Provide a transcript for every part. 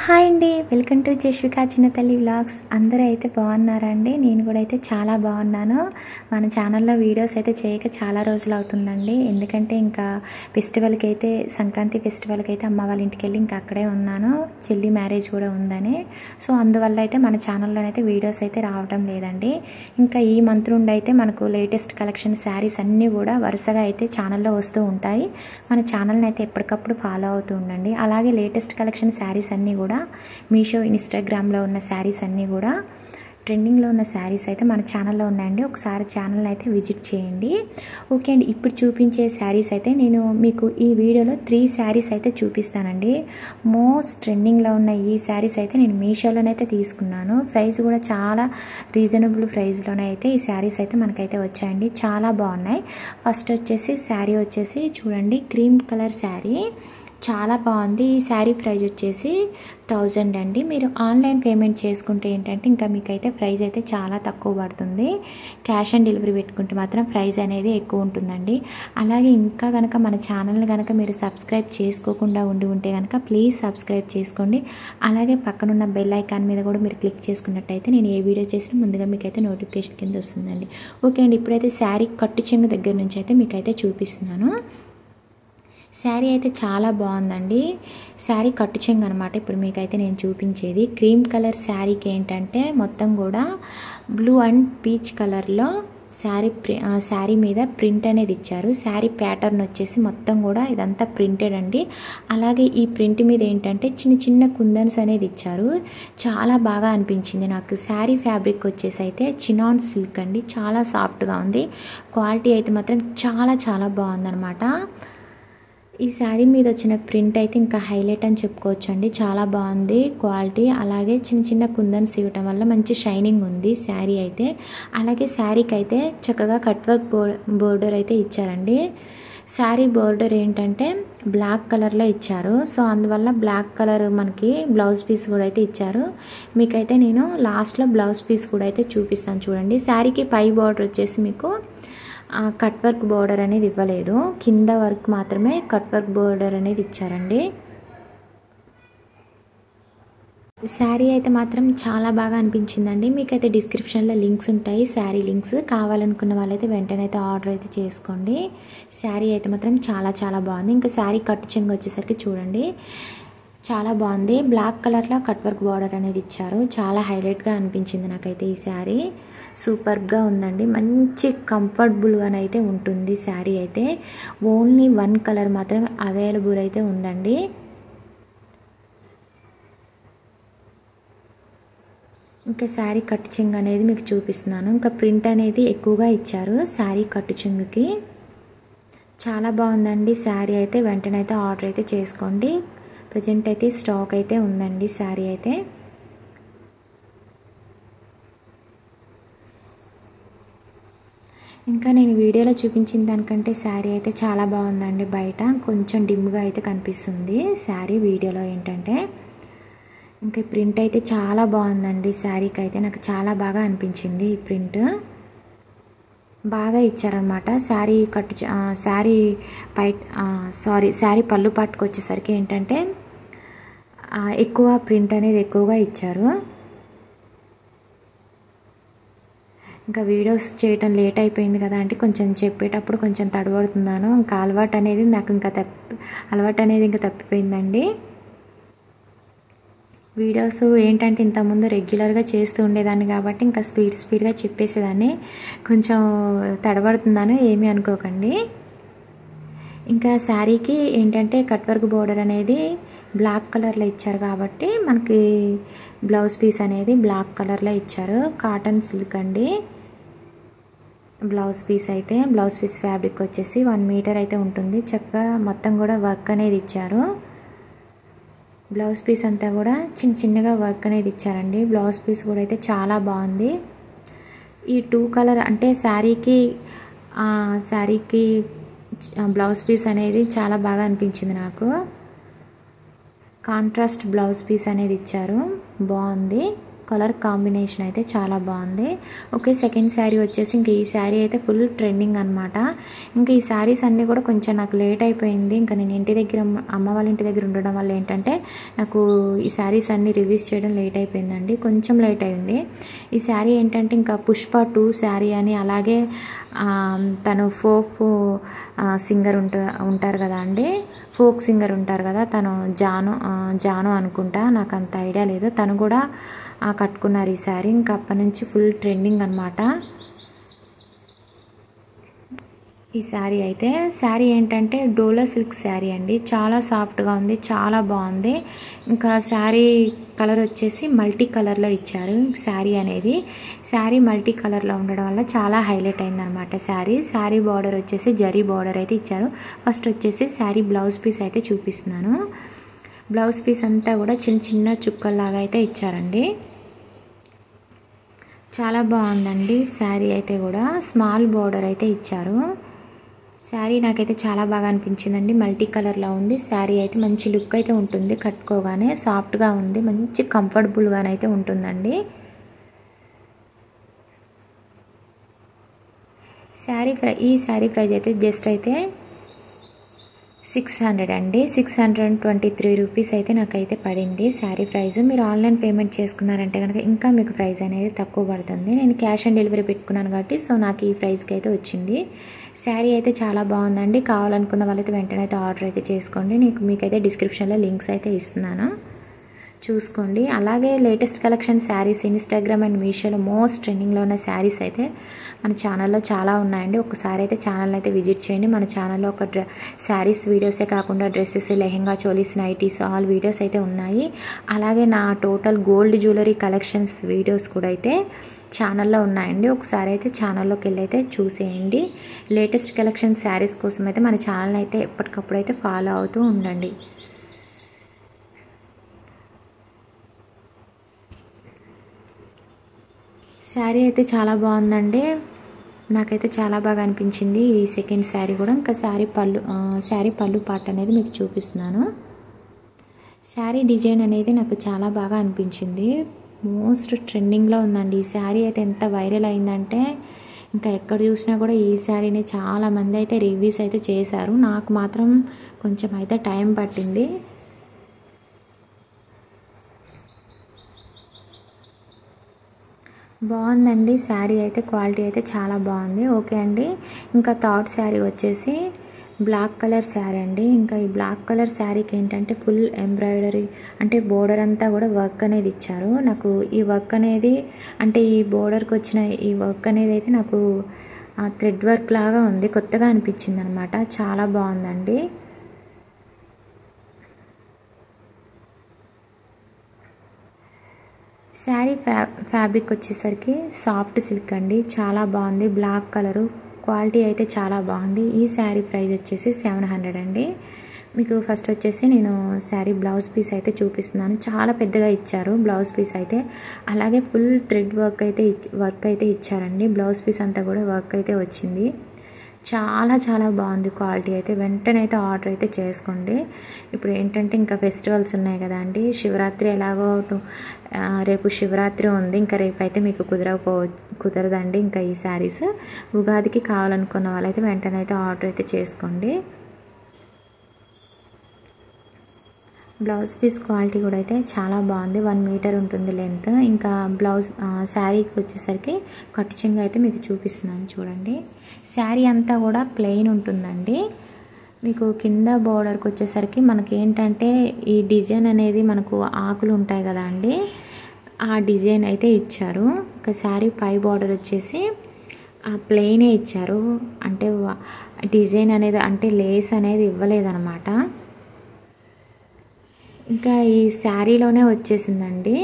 Hi అండి, welcome to జశ్వికా చిన్నతల్లి vlogs. అందరూ అయితే బాగున్నారండి. నేను కూడా అయితే చాలా బాగున్నాను. మన ఛానల్లో వీడియోస్ అయితే చేయక చాలా రోజులు అవుతుందండి. ఎందుకంటే ఇంకా ఫెస్టివల్కి అయితే సంక్రాంతి ఫెస్టివల్కి అయితే అమ్మ వాళ్ళ ఇంటికి వెళ్ళి ఇంకా అక్కడే ఉన్నాను. చెల్లి మ్యారేజ్ కూడా ఉందని. సో అందువల్ల అయితే మన ఛానల్లోనైతే వీడియోస్ అయితే రావడం లేదండి. ఇంకా ఈ మంత్ నుండి అయితే మనకు లేటెస్ట్ కలెక్షన్ శారీస్ అన్నీ కూడా వరుసగా అయితే ఛానల్లో వస్తూ ఉంటాయి. మన ఛానల్ని అయితే ఎప్పటికప్పుడు ఫాలో అవుతూ ఉండండి. అలాగే లేటెస్ట్ కలెక్షన్ శారీస్ అన్నీ కూడా మీషో, ఇన్స్టాగ్రామ్లో ఉన్న శారీస్ అన్నీ కూడా ట్రెండింగ్లో ఉన్న శారీస్ అయితే మన ఛానల్లో ఉన్నాయండి. ఒకసారి ఛానల్ని అయితే విజిట్ చేయండి. ఓకే అండి, ఇప్పుడు చూపించే శారీస్ అయితే నేను మీకు ఈ వీడియోలో 3 శారీస్ అయితే చూపిస్తానండి. మోస్ట్ ట్రెండింగ్లో ఉన్న ఈ శారీస్ అయితే నేను మీషోలోనైతే తీసుకున్నాను. ప్రైస్ కూడా చాలా రీజనబుల్ ప్రైస్లోనే అయితే ఈ శారీస్ అయితే మనకైతే వచ్చాయండి. చాలా బాగున్నాయి. ఫస్ట్ వచ్చేసి శారీ వచ్చేసి చూడండి, క్రీమ్ కలర్ శారీ చాలా బాగుంది. ఈ శారీ ప్రైస్ వచ్చేసి 1000 అండి. మీరు ఆన్లైన్ పేమెంట్ చేసుకుంటే ఏంటంటే ఇంకా మీకైతే ప్రైస్ అయితే చాలా తక్కువ పడుతుంది. క్యాష్ ఆన్ డెలివరీ పెట్టుకుంటే మాత్రం ప్రైస్ అనేది ఎక్కువ ఉంటుందండి. అలాగే ఇంకా కనుక మన ఛానల్ని కనుక మీరు సబ్స్క్రైబ్ చేసుకోకుండా ఉంటే కనుక ప్లీజ్ సబ్స్క్రైబ్ చేసుకోండి. అలాగే పక్కనున్న బెల్ ఐకాన్ మీద కూడా మీరు క్లిక్ చేసుకున్నట్టయితే నేను ఏ వీడియో చేసినా ముందుగా మీకైతే నోటిఫికేషన్ కింద వస్తుందండి. ఓకే అండి, ఇప్పుడైతే శారీ కట్టు చెంగు దగ్గర నుంచి అయితే మీకైతే చూపిస్తున్నాను. శారీ అయితే చాలా బాగుందండి. శారీ కట్టు చెంగు అనమాట. ఇప్పుడు మీకైతే నేను చూపించేది క్రీమ్ కలర్ శారీకి ఏంటంటే మొత్తం కూడా బ్లూ అండ్ పీచ్ కలర్లో శారీ మీద ప్రింట్ అనేది ఇచ్చారు. శారీ ప్యాటర్న్ వచ్చేసి మొత్తం కూడా ఇదంతా ప్రింటెడ్ అండి. అలాగే ఈ ప్రింట్ మీద ఏంటంటే చిన్న చిన్న కుందన్స్ అనేది ఇచ్చారు. చాలా బాగా అనిపించింది నాకు. శారీ ఫ్యాబ్రిక్ వచ్చేసి అయితే చినాన్ సిల్క్ అండి. చాలా సాఫ్ట్గా ఉంది. క్వాలిటీ అయితే మాత్రం చాలా చాలా బాగుందన్నమాట. ఈ శారీ మీద వచ్చిన ప్రింట్ అయితే ఇంకా హైలైట్ అని చెప్పుకోవచ్చు అండి. చాలా బాగుంది క్వాలిటీ. అలాగే చిన్న చిన్న కుందన్స్ ఇవ్వటం వల్ల మంచి షైనింగ్ ఉంది శారీ అయితే. అలాగే శారీకి అయితే చక్కగా కట్ వర్క్ బోర్డర్ అయితే ఇచ్చారండి. శారీ బోర్డర్ ఏంటంటే బ్లాక్ కలర్లో ఇచ్చారు. సో అందువల్ల బ్లాక్ కలర్ మనకి బ్లౌజ్ పీస్ కూడా అయితే ఇచ్చారు. మీకైతే నేను లాస్ట్లో బ్లౌజ్ పీస్ కూడా అయితే చూపిస్తాను చూడండి. శారీకి పై బోర్డర్ వచ్చేసి మీకు కట్ వర్క్ బోర్డర్ అనేది ఇవ్వలేదు. కింద వర్క్ మాత్రమే కట్ వర్క్ బోర్డర్ అనేది ఇచ్చారండి. శారీ అయితే మాత్రం చాలా బాగా అనిపించిందండి. మీకైతే డిస్క్రిప్షన్లో లింక్స్ ఉంటాయి, శారీ లింక్స్. కావాలనుకున్న వాళ్ళైతే వెంటనే అయితే ఆర్డర్ అయితే చేసుకోండి. శారీ అయితే మాత్రం చాలా చాలా బాగుంది. ఇంకా శారీ కట్టు చెంగు వచ్చేసరికి చూడండి, చాలా బాగుంది. బ్లాక్ కలర్లో కట్ వర్క్ బార్డర్ అనేది ఇచ్చారు. చాలా హైలైట్గా అనిపించింది నాకైతే ఈ శారీ. సూపర్గా ఉందండి. మంచి కంఫర్టబుల్గానైతే ఉంటుంది శారీ అయితే. ఓన్లీ 1 కలర్ మాత్రమే అవైలబుల్ అయితే ఉందండి. ఇంకా శారీ కట్టు చెంగు అనేది మీకు చూపిస్తున్నాను. ఇంకా ప్రింట్ అనేది ఎక్కువగా ఇచ్చారు శారీ కట్టు చెంగుకి. చాలా బాగుందండి శారీ అయితే. వెంటనే అయితే ఆర్డర్ అయితే చేసుకోండి. ప్రజెంట్ అయితే స్టాక్ అయితే ఉందండి శారీ అయితే. ఇంకా నేను వీడియోలో చూపించిన దానికంటే శారీ అయితే చాలా బాగుందండి. బయట కొంచెం డిమ్గా అయితే కనిపిస్తుంది శారీ వీడియోలో ఏంటంటే. ఇంకా ప్రింట్ అయితే చాలా బాగుందండి శారీకి అయితే. నాకు చాలా బాగా అనిపించింది ఈ ప్రింట్. బాగా ఇచ్చారనమాట. శారీ పళ్ళు పాటుకు వచ్చేసరికి ఏంటంటే ఎక్కువ ప్రింట్ అనేది ఎక్కువగా ఇచ్చారు. ఇంకా వీడియోస్ చేయటం లేట్ అయిపోయింది కదా అంటే కొంచెం చెప్పేటప్పుడు కొంచెం తడబడుతున్నాను. ఇంకా అలవాటు అనేది ఇంకా తప్పిపోయిందండి. వీడియోస్ ఏంటంటే ఇంతకుముందు రెగ్యులర్గా చేస్తూ ఉండేదాన్ని కాబట్టి ఇంకా స్పీడ్గా చెప్పేసేదాన్ని. కొంచెం తడబడుతున్నాను, ఏమీ అనుకోకండి. ఇంకా శారీకి ఏంటంటే కట్ వర్క్ బోర్డర్ అనేది బ్లాక్ కలర్లో ఇచ్చారు కాబట్టి మనకి బ్లౌజ్ పీస్ అనేది బ్లాక్ కలర్లో ఇచ్చారు. కాటన్ సిల్క్ అండి బ్లౌజ్ పీస్ ఫ్యాబ్రిక్ వచ్చేసి 1 మీటర్ అయితే ఉంటుంది. చక్కగా మొత్తం కూడా వర్క్ అనేది ఇచ్చారు. బ్లౌజ్ పీస్ అంతా కూడా చిన్నగా వర్క్ అనేది ఇచ్చారండి. బ్లౌజ్ పీస్ కూడా అయితే చాలా బాగుంది. ఈ 2 కలర్ అంటే శారీకి బ్లౌజ్ పీస్ అనేది చాలా బాగా అనిపించింది నాకు. కాంట్రాస్ట్ బ్లౌజ్ పీస్ అనేది ఇచ్చారు. బాగుంది. కలర్ కాంబినేషన్ అయితే చాలా బాగుంది. ఓకే, సెకండ్ శారీ వచ్చేసి ఇంక ఈ శారీ అయితే ఫుల్ ట్రెండింగ్ అనమాట. ఇంకా ఈ శారీస్ అన్నీ కూడా కొంచెం నాకు లేట్ అయిపోయింది. ఇంకా నేను ఇంటి దగ్గర అమ్మ వాళ్ళ ఇంటి దగ్గర ఉండడం వల్ల ఏంటంటే నాకు ఈ శారీస్ అన్నీ రివ్యూస్ చేయడం లేట్ అయిపోయిందండి, కొంచెం లేట్ అయింది. ఈ శారీ ఏంటంటే ఇంకా పుష్ప 2 శారీ అని, అలాగే తను ఫోక్ సింగర్ ఉంటారు కదా అండి, ఫోక్ సింగర్ ఉంటారు కదా, తను జాను అనుకుంటా, నాకు అంత ఐడియా లేదు. తను కూడా కట్టుకున్నారు ఈ శారీ. ఇంకా అప్పటి నుంచి ఫుల్ ట్రెండింగ్ అనమాట ఈ శారీ ఏంటంటే డోలా సిల్క్ శారీ అండి, చాలా సాఫ్ట్గా ఉంది, చాలా బాగుంది. ఇంకా శారీ కలర్ వచ్చేసి మల్టీ కలర్లో ఇచ్చారు. శారీ మల్టీ కలర్లో ఉండడం వల్ల చాలా హైలైట్ అయిందనమాట శారీ బార్డర్ వచ్చేసి జరీ బార్డర్ అయితే ఇచ్చారు. ఫస్ట్ వచ్చేసి శారీ బ్లౌజ్ పీస్ అయితే చూపిస్తున్నాను. బ్లౌజ్ పీస్ అంతా కూడా చిన్న చిన్న చుక్కల్లాగా అయితే ఇచ్చారండి, చాలా బాగుందండి. శారీ అయితే కూడా స్మాల్ బార్డర్ అయితే ఇచ్చారు. శారీ నాకైతే చాలా బాగా అనిపించిందండి, మల్టీ కలర్లో ఉంది. శారీ అయితే మంచి లుక్ అయితే ఉంటుంది, కట్టుకోగానే సాఫ్ట్గా ఉంది, మంచి కంఫర్టబుల్గానైతే ఉంటుందండి. ఈ శారీ ప్రైస్ అయితే జస్ట్ అయితే 600 అండి, 623 రూపీస్ అయితే నాకైతే పడింది శారీ ప్రైస్. మీరు ఆన్లైన్ పేమెంట్ చేసుకున్నారంటే కనుక ఇంకా మీకు ప్రైస్ అనేది తక్కువ పడుతుంది. నేను క్యాష్ ఆన్ డెలివరీ పెట్టుకున్నాను కాబట్టి సో నాకు ఈ ప్రైస్కి అయితే వచ్చింది. శారీ అయితే చాలా బాగుందండి. కావాలనుకున్న వాళ్ళైతే వెంటనే అయితే ఆర్డర్ అయితే చేసుకోండి. మీకైతే డిస్క్రిప్షన్లో లింక్స్ అయితే ఇస్తున్నాను, చూసుకోండి. అలాగే latest collection saris Instagram and మీషోలో మోస్ట్ ట్రెండింగ్లో ఉన్న శారీస్ అయితే మన ఛానల్లో చాలా ఉన్నాయండి. ఒకసారి అయితే ఛానల్ అయితే విజిట్ చేయండి. మన ఛానల్లో ఒక శారీస్ వీడియోసే కాకుండా dresses, lehenga, cholis, nighties all videos అయితే ఉన్నాయి. అలాగే నా total gold jewellery collections videos కూడా అయితే ఛానల్లో ఉన్నాయండి. ఒకసారి అయితే ఛానల్లోకి వెళ్ళి అయితే చూసేయండి. లేటెస్ట్ కలెక్షన్ శారీస్ కోసం అయితే మన ఛానల్ అయితే ఎప్పటికప్పుడు అయితే ఫాలో అవుతూ ఉండండి. శారీ అయితే చాలా బాగుందండి, నాకైతే చాలా బాగా అనిపించింది ఈ సెకండ్ శారీ కూడా. ఇంకా శారీ పళ్ళు పార్ట్ అనేది మీకు చూపిస్తున్నాను. శారీ డిజైన్ అనేది నాకు చాలా బాగా అనిపించింది, మోస్ట్ ట్రెండింగ్లో ఉందండి. ఈ శారీ అయితే ఎంత వైరల్ అయిందంటే ఇంకా ఎక్కడ చూసినా కూడా ఈ శారీని చాలామంది అయితే రివ్యూస్ అయితే చేశారు. నాకు మాత్రం కొంచెం అయితే టైం పట్టింది. బాగుందండి శారీ అయితే, క్వాలిటీ అయితే చాలా బాగుంది. ఓకే అండి, ఇంకా థర్డ్ శారీ వచ్చేసి బ్లాక్ కలర్ శారీ అండి. ఇంకా ఈ బ్లాక్ కలర్ శారీకి ఏంటంటే ఫుల్ ఎంబ్రాయిడరీ అంటే బోర్డర్ అంతా కూడా వర్క్ అనేది ఇచ్చారు. నాకు ఈ వర్క్ అనేది అంటే ఈ బోర్డర్కి వచ్చిన ఈ వర్క్ అనేది అయితే నాకు థ్రెడ్ వర్క్ లాగా ఉంది, కొత్తగా అనిపించింది అనమాట, చాలా బాగుందండి. శారీ ఫ్యాబ్రిక్ వచ్చేసరికి సాఫ్ట్ సిల్క్ అండి, చాలా బాగుంది. బ్లాక్ కలరు, క్వాలిటీ అయితే చాలా బాగుంది. ఈ శారీ ప్రైస్ వచ్చేసి 700 అండి. మీకు ఫస్ట్ వచ్చేసి నేను శారీ బ్లౌజ్ పీస్ అయితే చూపిస్తున్నాను, చాలా పెద్దగా ఇచ్చారు బ్లౌజ్ పీస్ అయితే. అలాగే ఫుల్ థ్రెడ్ వర్క్ అయితే ఇచ్చారండి. బ్లౌజ్ పీస్ అంతా కూడా వర్క్ అయితే వచ్చింది, చాలా చాలా బాగుంది క్వాలిటీ అయితే. వెంటనే అయితే ఆర్డర్ అయితే చేసుకోండి. ఇప్పుడు ఏంటంటే ఇంకా ఫెస్టివల్స్ ఉన్నాయి కదా అండి, శివరాత్రి ఎలాగో రేపు శివరాత్రి ఉంది, ఇంకా రేపు అయితే మీకు కుదరదండి. ఇంకా ఈ శారీస్ ఉగాదికి కావాలనుకున్న వాళ్ళైతే వెంటనే అయితే ఆర్డర్ అయితే చేసుకోండి. బ్లౌజ్ పీస్ క్వాలిటీ కూడా అయితే చాలా బాగుంది, 1 మీటర్ ఉంటుంది లెంత్. ఇంకా శారీకి వచ్చేసరికి కట్టు చెంగు అయితే మీకు చూపిస్తున్నాను చూడండి. శారీ అంతా కూడా ప్లెయిన్ ఉంటుందండి. మీకు కింద బోర్డర్కి వచ్చేసరికి మనకి ఏంటంటే ఈ డిజైన్ అనేది మనకు ఆకులు ఉంటాయి కదా అండి, ఆ డిజైన్ అయితే ఇచ్చారు. ఇంకా శారీ పై బోర్డర్ వచ్చేసి ప్లెయినే ఇచ్చారు, అంటే డిజైన్ అనేది అంటే లేస్ అనేది ఇవ్వలేదన్నమాట. ఇంకా ఈ శారీలోనే వచ్చేసిందండి,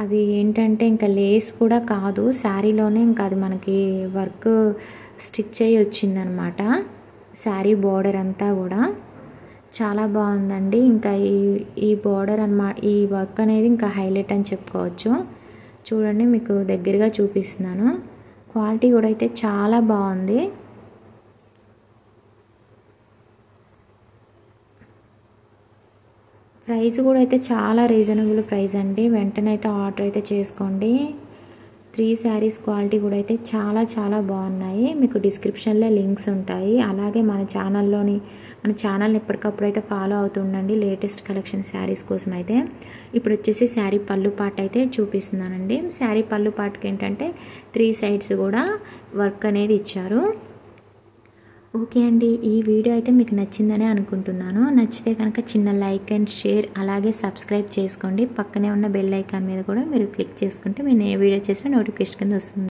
అది ఏంటంటే ఇంకా లేస్ కూడా కాదు, శారీలోనే ఇంకా అది మనకి వర్క్ స్టిచ్ అయ్యి వచ్చిందనమాట. శారీ బోర్డర్ అంతా కూడా చాలా బాగుందండి. ఇంకా ఈ బోర్డర్ ఈ వర్క్ అనేది ఇంకా హైలైట్ అని చెప్పుకోవచ్చు. చూడండి, మీకు దగ్గరగా చూపిస్తున్నాను. క్వాలిటీ కూడా అయితే చాలా బాగుంది. ప్రైస్ కూడా అయితే చాలా రీజనబుల్ ప్రైస్ అండి. వెంటనే అయితే ఆర్డర్ అయితే చేసుకోండి. 3 శారీస్ క్వాలిటీ కూడా అయితే చాలా చాలా బాగున్నాయి. మీకు డిస్క్రిప్షన్లో లింక్స్ ఉంటాయి. అలాగే మన ఛానల్ని ఎప్పటికప్పుడు అయితే ఫాలో అవుతుండండి లేటెస్ట్ కలెక్షన్ శారీస్ కోసం అయితే. ఇప్పుడు వచ్చేసి శారీ పళ్ళు పార్ట్ అయితే చూపిస్తున్నానండి. శారీ పళ్ళు పార్ట్కి ఏంటంటే 3 సైడ్స్ కూడా వర్క్ అనేది ఇచ్చారు. ఓకే అండి, ఈ వీడియో అయితే మీకు నచ్చిందనే అనుకుంటున్నాను. నచ్చితే కనుక చిన్న లైక్ అండ్ షేర్ అలాగే సబ్స్క్రైబ్ చేసుకోండి. పక్కనే ఉన్న బెల్ ఐకాన్ మీద కూడా మీరు క్లిక్ చేసుకుంటే నేను ఏ వీడియో చేసినా నోటిఫికేషన్ కింద వస్తుంది.